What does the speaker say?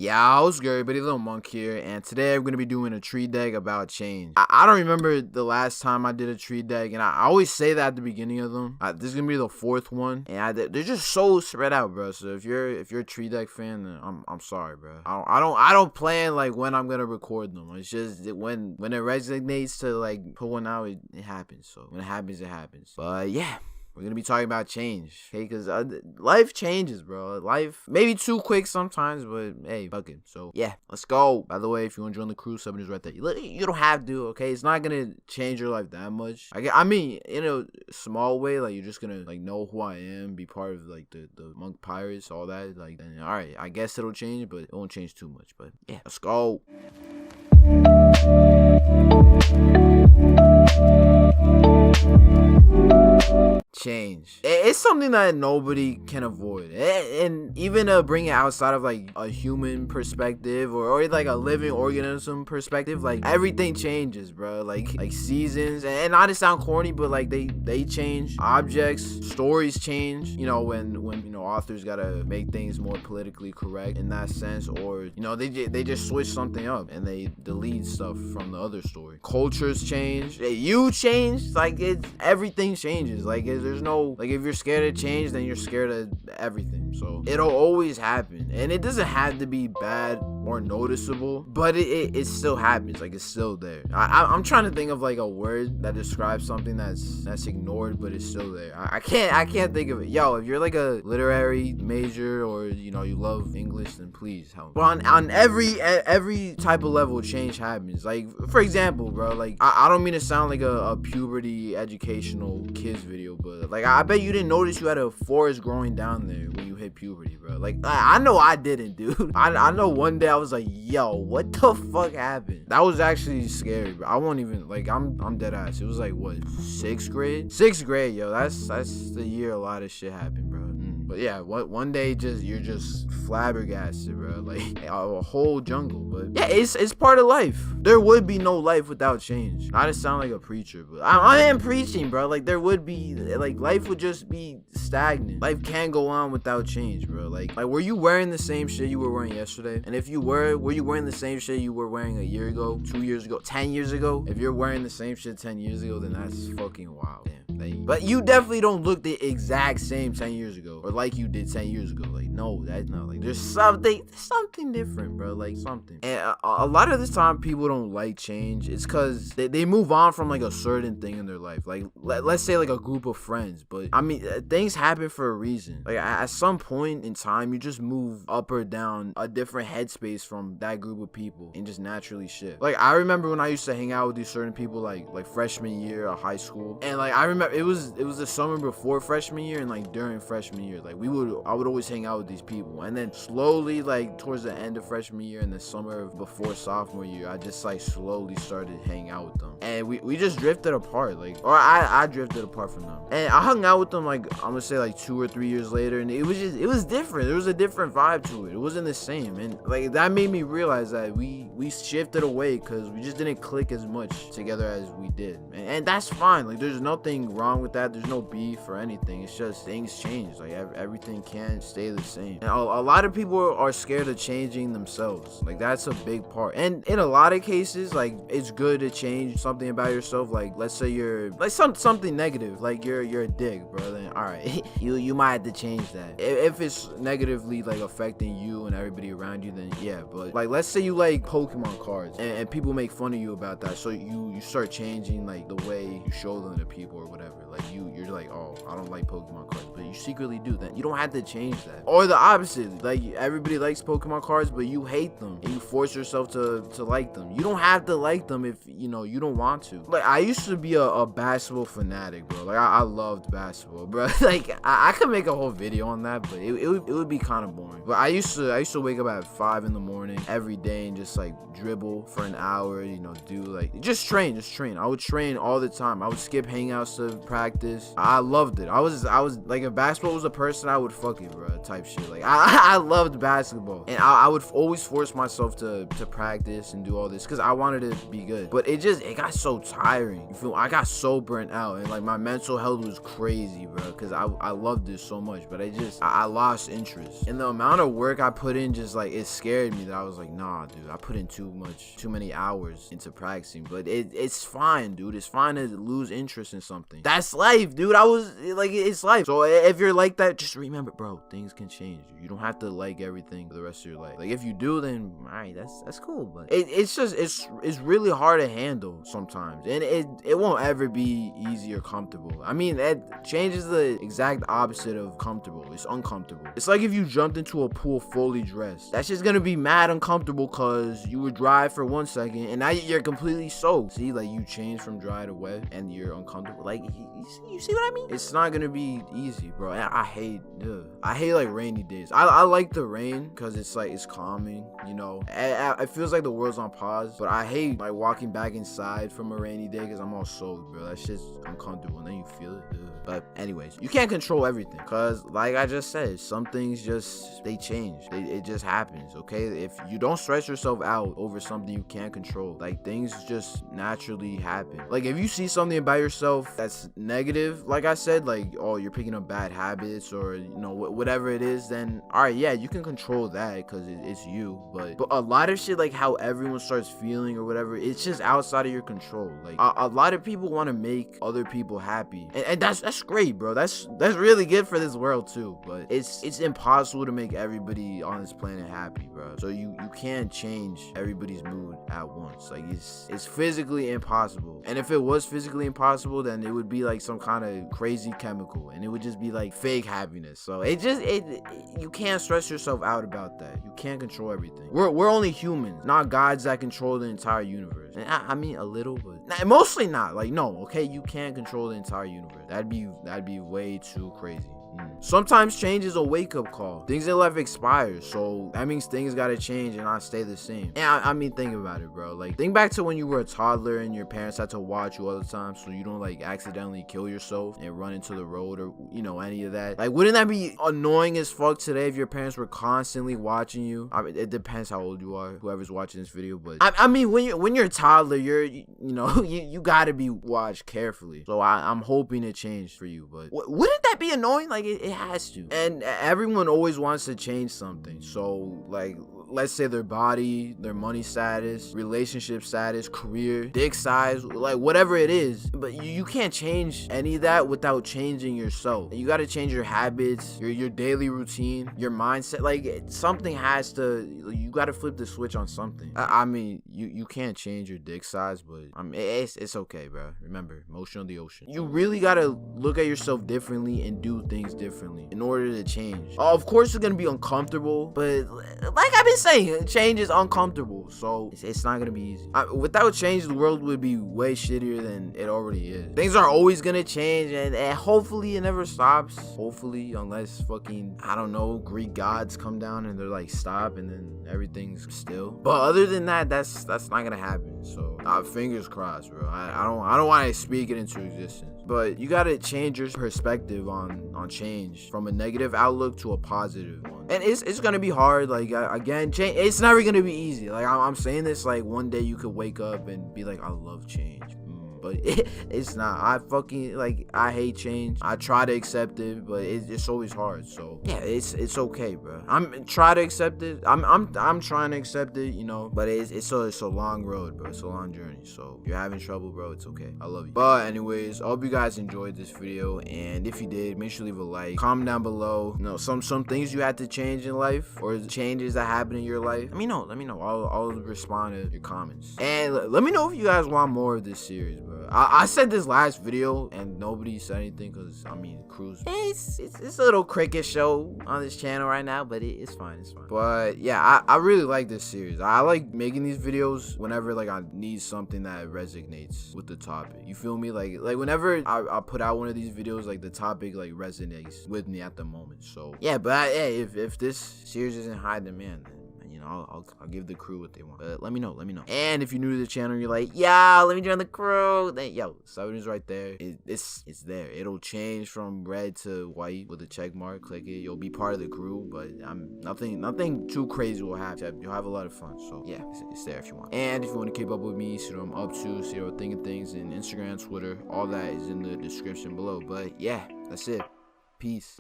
Yeah, what's good, everybody? Little Monk here, and today we're gonna be doing a tree deck about change. I don't remember the last time I did a tree deck, and I always say that at the beginning of them. This is gonna be the fourth one, and they're just so spread out, bro. So if you're a tree deck fan, then I'm sorry, bro. I don't plan like when I'm gonna record them. It's just that when it resonates to like put one out, it happens. So when it happens, it happens. But yeah. We're going to be talking about change, okay? Because life changes, bro. Life, maybe too quick sometimes, but hey, fuck it. So, yeah, let's go. By the way, if you want to join the crew, subbing is right there. You don't have to, okay? It's not going to change your life that much. I mean, in a small way, like, you're just going to, like, know who I am, be part of, like, the Monk Pirates, all that. Like, then, all right, I guess it'll change, but it won't change too much. But, yeah, let's go. Change. It's something that nobody can avoid, and even bring it outside of like a human perspective or like a living organism perspective, like everything changes, bro. Like seasons, and not to sound corny, but like they change. Objects, stories change, you know, when authors gotta make things more politically correct in that sense, or they just switch something up and they delete stuff from the other story. Cultures change, you change, like everything changes. Like there's no, like, if you're scared of change, then you're scared of everything. So it'll always happen, and it doesn't have to be bad or noticeable, but it still happens. Like, it's still there. I'm trying to think of like a word that describes something that's ignored, but it's still there. I can't think of it. Yo, if you're like a literary major, or you love English, then please help. But on every type of level, change happens. Like, for example, bro, like I don't mean to sound like a puberty educational kids video, but like I bet you didn't notice you had a forest growing down there when you hit puberty, bro. Like I know I didn't, dude. I know one day I was like, yo, what the fuck happened? That was actually scary, bro. I won't even, like, I'm dead ass. It was like, what, sixth grade, yo. That's the year a lot of shit happened, bro. But yeah, one day you're just flabbergasted, bro. Like a whole jungle. But yeah, it's part of life. There would be no life without change. Not to sound like a preacher, but I am preaching, bro. Like there would be, like, life would just be stagnant. Life can't go on without change, bro. Like were you wearing the same shit you were wearing yesterday? And if you were you wearing the same shit you were wearing a year ago, 2 years ago, 10 years ago? If you're wearing the same shit 10 years ago, then that's fucking wild. Damn. But you definitely don't look the exact same 10 years ago, or like you did 10 years ago. Like, no, that's not, like, there's something different, bro. Like, something. And a lot of this time people don't like change. It's because they move on from like a certain thing in their life. Like, let's say like a group of friends, but I mean, things happen for a reason. Like at some point in time, you just move up or down a different headspace from that group of people and just naturally shift. Like, I remember when I used to hang out with these certain people, like freshman year of high school, and like I remember it was the summer before freshman year, and like during freshman year, like I would always hang out with these people, and then slowly, like towards the end of freshman year and the summer before sophomore year, I just like slowly started hanging out with them, and we just drifted apart. Like, or I drifted apart from them, and I hung out with them like I'm gonna say like 2 or 3 years later, and it was different. There was a different vibe to it. It wasn't the same, and like that made me realize that we shifted away because we just didn't click as much together as we did, and that's fine. Like, there's nothing wrong with that. There's no beef or anything. It's just things change. Like everything can't stay the same, and a lot of people are scared of changing themselves. Like, that's a big part, and in a lot of cases, like, it's good to change something about yourself. Like, let's say you're like something negative, like you're a dick, bro. Then all right, you might have to change that if it's negatively like affecting you and everybody around you. Then yeah, but like, let's say you like Pokemon cards, and people make fun of you about that, so you start changing like the way you show them to people or whatever. Like you're like, oh, I don't like Pokemon cards, but you secretly do that. You don't have to change that. Or the opposite, like everybody likes Pokemon cards, but you hate them and you force yourself to like them. You don't have to like them if you don't want to. Like, I used to be a basketball fanatic, bro. Like I loved basketball, bro. Like I could make a whole video on that, but it would be kind of boring. But I used to wake up at 5 in the morning every day and just like like dribble for an hour, you know, do like just train. I would train all the time. I would skip hangouts to practice. I loved it. I was like, if basketball was a person, I would fuck it, bro, type shit. Like I loved basketball, and I would always force myself to practice and do all this because I wanted to be good. But it got so tiring. You feel? I got so burnt out, and like my mental health was crazy, bro, because I loved this so much, but I lost interest. And the amount of work I put in, just like, it scared me that I was like, nah, dude, I put in too many hours into practicing. But it's fine, dude. It's fine to lose interest in something. That's life, dude. I was like, it's life. So if you're like that, just remember, bro, things can change. You don't have to like everything for the rest of your life. Like, if you do, then all right, that's cool. But it's really hard to handle sometimes, and it won't ever be easy or comfortable. I mean, change is the exact opposite of comfortable. It's uncomfortable. It's like if you jumped into a pool fully dressed. That's just gonna be mad uncomfortable because you would dry for 1 second and now you're completely soaked. See, like, you change from dry to wet and you're uncomfortable. Like, you see what I mean? It's not gonna be easy, bro. I hate like rainy days. I like the rain because it's like, it's calming, you know. It feels like the world's on pause, but I hate like walking back inside from a rainy day because I'm all soaked, bro. That shit's uncomfortable, and then you feel it. But anyways, you can't control everything because, like I just said, some things they change. It just happens, okay? If you don't stress yourself out over something you can't control, like, things just naturally happen. Like, if you see something about yourself that's negative, like I said, like, oh, you're picking up bad habits, or, you know, whatever it is, then all right, yeah, you can control that because it's you. But a lot of shit, like how everyone starts feeling or whatever, it's just outside of your control. Like, a lot of people want to make other people happy, and that's great, bro. That's really good for this world too. But it's impossible to make everybody on this planet happy, bro. So you can't change everybody's mood at once. Like, it's physically impossible. And if it was physically impossible, then it would be like some kind of crazy chemical, and it would just be like fake happiness. So you can't stress yourself out about that. You can't control everything. We're only humans, not gods that control the entire universe. And I mean, a little, but mostly not. Like, no, okay, you can't control the entire universe. That'd be way too crazy. Sometimes change is a wake-up call. Things in life expire, so that means things gotta change and not stay the same. And I mean, think about it, bro. Like, think back to when you were a toddler and your parents had to watch you all the time so you don't like accidentally kill yourself and run into the road, or, you know, any of that. Like, wouldn't that be annoying as fuck today if your parents were constantly watching you? I mean, it depends how old you are, whoever's watching this video, but I mean, when you're a toddler, you know, you gotta be watched carefully. So I'm hoping it changed for you, but wouldn't that be annoying? Like, it has to. And everyone always wants to change something. So, like, let's say their body, their money status, relationship status, career, dick size, like, whatever it is. But you can't change any of that without changing yourself. You got to change your habits, your daily routine, your mindset. Like, something has to, you got to flip the switch on something. I mean, you can't change your dick size, but I mean, it's okay, bro. Remember, motion of the ocean. You really got to look at yourself differently and do things differently in order to change. Of course, it's gonna be uncomfortable, but like I've been saying, change is uncomfortable, so it's not gonna be easy. Without change, the world would be way shittier than it already is. Things are always gonna change, and hopefully it never stops. Hopefully, unless fucking, I don't know, Greek gods come down and they're like, stop, and then everything's still. But other than that, that's not gonna happen. So fingers crossed, bro. I don't want to speak it into existence. But you gotta change your perspective on change from a negative outlook to a positive one. And it's gonna be hard. Like, again, change, it's never gonna be easy. Like, I'm saying this like one day you could wake up and be like, I love change. But it's not. I hate change. I try to accept it, but it's always hard. So yeah, it's okay, bro. I'm trying to accept it. I'm trying to accept it, you know. But it's a long road, bro. It's a long journey. So if you're having trouble, bro, it's okay. I love you. But anyways, I hope you guys enjoyed this video, and if you did, make sure to leave a like. Comment down below. You know, some things you had to change in life, or changes that happen in your life. Let me know. I'll respond to your comments, and let me know if you guys want more of this series, bro. I said this last video and nobody said anything because, I mean, cruise. It's a little cricket show on this channel right now, but it's fine. But yeah, I really like this series. I like making these videos whenever like I need something that resonates with the topic. You feel me? Like whenever I put out one of these videos, like the topic like resonates with me at the moment. So yeah, but hey, if this series isn't high demand, then, you know, I'll give the crew what they want. But let me know. And if you're new to the channel, you're like, yeah, let me join the crew. Then yo, sub is right there. It's there. It'll change from red to white with a check mark. Click it. You'll be part of the crew. But nothing too crazy will happen. You'll have a lot of fun. So yeah, it's there if you want. And if you want to keep up with me, see what I'm up to, see what I'm thinking things, and Instagram, Twitter, all that is in the description below. But yeah, that's it. Peace.